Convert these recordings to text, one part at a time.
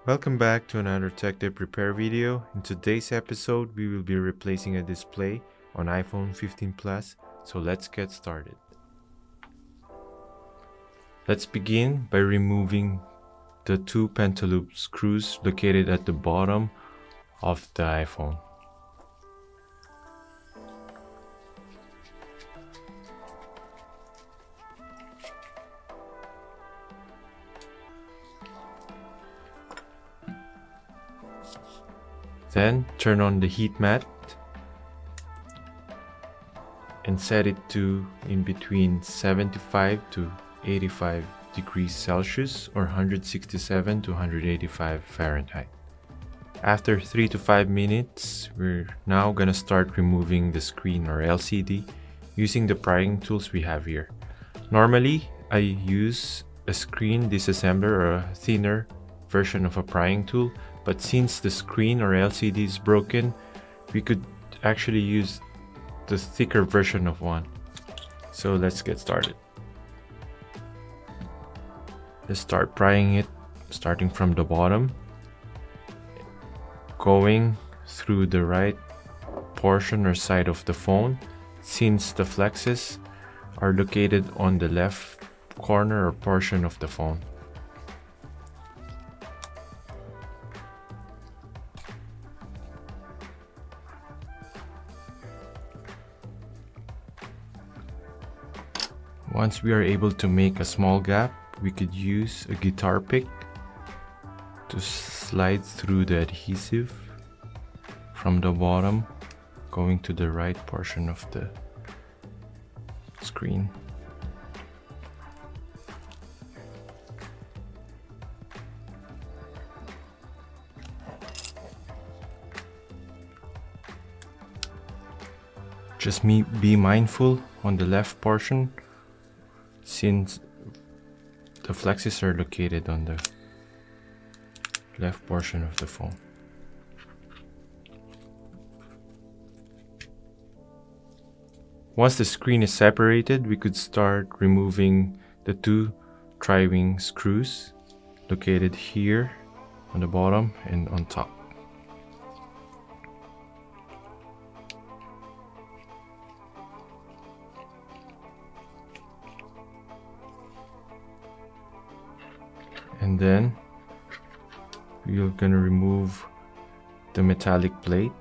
Welcome back to another Tekdep repair video. In today's episode, we will be replacing a display on iPhone 15 Plus, so let's get started. Let's begin by removing the two pentaloop screws located at the bottom of the iPhone. Then turn on the heat mat and set it to in between 75 to 85 degrees Celsius or 167 to 185 Fahrenheit. After 3 to 5 minutes, we're now gonna start removing the screen or LCD using the prying tools we have here. Normally, I use a screen disassembler or a thinner version of a prying tool, but since the screen or LCD is broken, we could actually use the thicker version of one. So let's get started. Let's start prying it, starting from the bottom, going through the right portion or side of the phone, since the flexes are located on the left corner or portion of the phone. Once we are able to make a small gap, we could use a guitar pick to slide through the adhesive from the bottom, going to the right portion of the screen. Just be mindful on the left portion, since the flexes are located on the left portion of the phone. Once the screen is separated, we could start removing the two tri-wing screws located here on the bottom and on top. And then we're gonna remove the metallic plate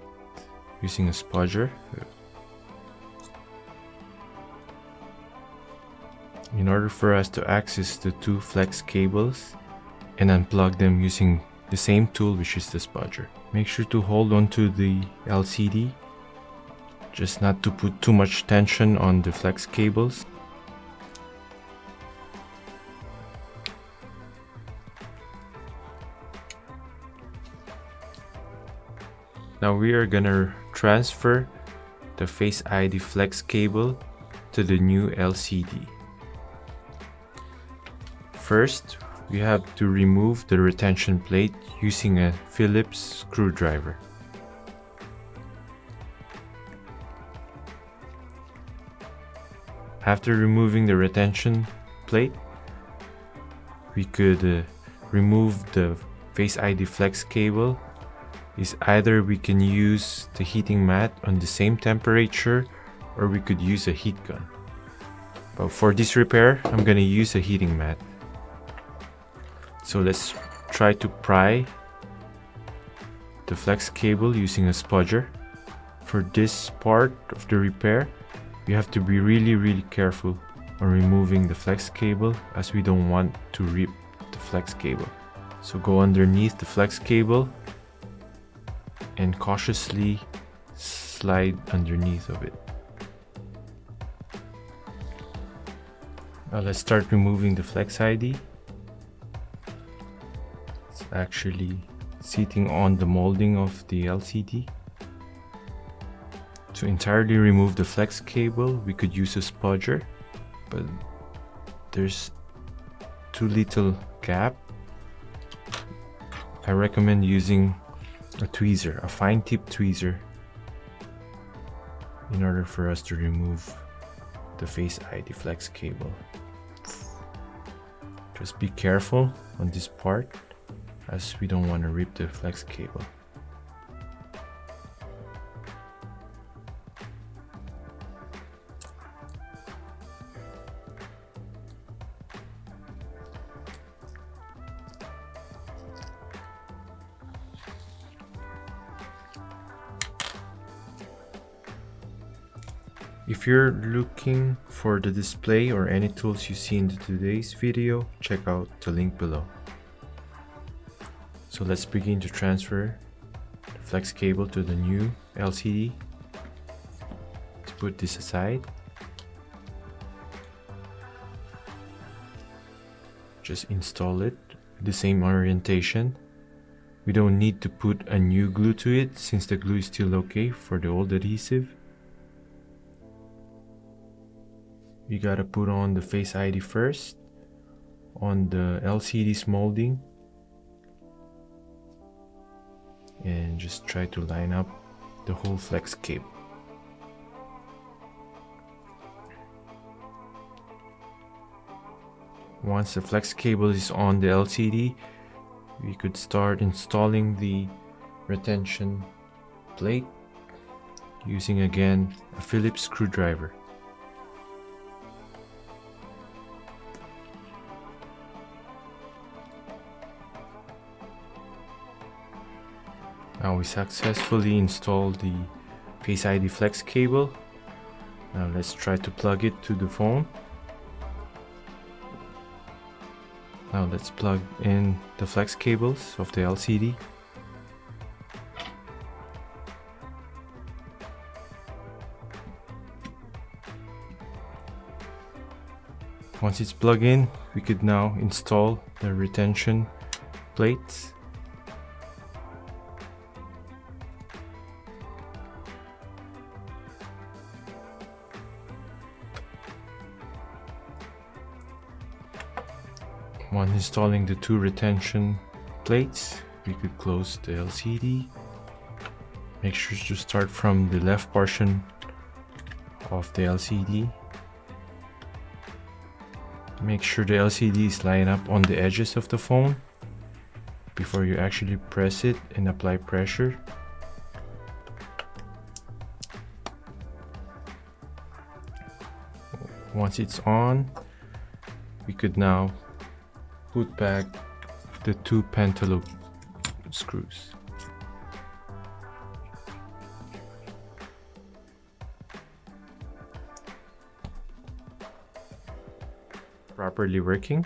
using a spudger. In order for us to access the two flex cables and unplug them using the same tool, which is the spudger. Make sure to hold on to the LCD, just not to put too much tension on the flex cables. Now we are gonna transfer the Face ID flex cable to the new LCD. First, we have to remove the retention plate using a Phillips screwdriver. After removing the retention plate, we could remove the Face ID flex cable. Is either we can use the heating mat on the same temperature, or we could use a heat gun. But for this repair, I'm gonna use a heating mat. So let's try to pry the flex cable using a spudger. For this part of the repair, we have to be really careful on removing the flex cable, as we don't want to rip the flex cable. So go underneath the flex cable and cautiously slide underneath of it. Now let's start removing the flex ID. It's actually sitting on the molding of the LCD. To entirely remove the flex cable, we could use a spudger, but there's too little gap. I recommend using a tweezer, a fine tip tweezer, in order for us to remove the Face ID flex cable. Just be careful on this part. as we don't want to rip the flex cable. If you're looking for the display or any tools you see in today's video, check out the link below. So let's begin to transfer the flex cable to the new LCD. Let's put this aside. Just install it with the same orientation. We don't need to put a new glue to it since the glue is still okay for the old adhesive. We gotta put on the Face ID first on the LCD's molding and just try to line up the whole flex cable. Once the flex cable is on the LCD, we could start installing the retention plate using again a Phillips screwdriver. Now we successfully installed the Face ID flex cable. Now let's try to plug it to the phone. Now let's plug in the flex cables of the LCD. Once it's plugged in, we could now install the retention plates. Once installing the two retention plates, we could close the LCD. Make sure to start from the left portion of the LCD. Make sure the LCD is lined up on the edges of the phone before you actually press it and apply pressure. Once it's on, we could now put back the two pentaloop screws. Properly working.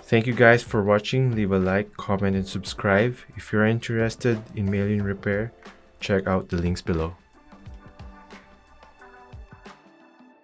Thank you guys for watching. Leave a like, comment and subscribe. If you're interested in mailing repair, check out the links below.